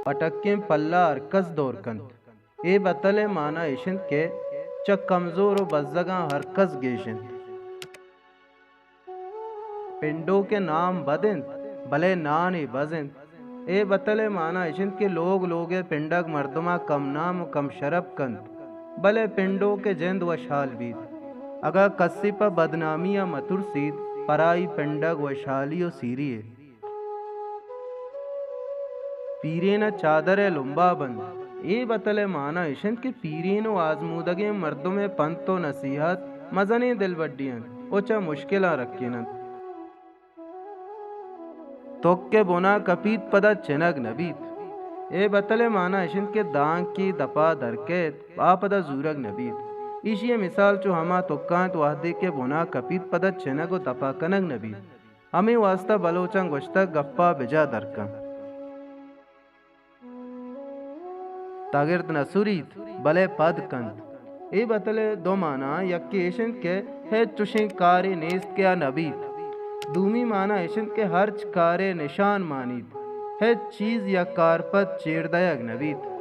پٹکیں پلہ ارکز دور کنت اے بتلے مانا اشنت کے چک کمزور و بزگاں ہرکز گیشنت پنڈوں کے نام بدنت بلے نانی بزنت اے بتلے مانا اشنت کے لوگے پنڈگ مردمہ کم نام و کم شرب کنت بلے پنڈوں کے جند و شال بید اگا کسی پا بدنامیاں مترسید پرائی پنڈگ و شالی و سیریے پیرین چادر لمبا بند اے بتلے مانا اشنت کے پیرین و آزمودگیں مردم پنت و نصیحت مزنیں دل وڈیاں اوچا مشکلہ رکھینت توک کے بنا کپیت پدا چنگ نبیت اے بتلے مانا اشنت کے دانگ کی دپا درکیت باپدا زورگ نبیت ایشی مثال چو ہما تکانت وحدی کے بنا کپیت پدا چنگ و دپا کنگ نبیت ہمیں واسطہ بلوچن گشتہ گپا بجا درکن تاگرد نسوریت بلے پد کنت اے بتلے دو مانا یکی ایشنت کے ہے چوشیں کاری نیست کیا نبیت دومی مانا اشنت کے ہرچ کارے نشان مانید ہے چیز یا کارپت چیر دیگ نبیت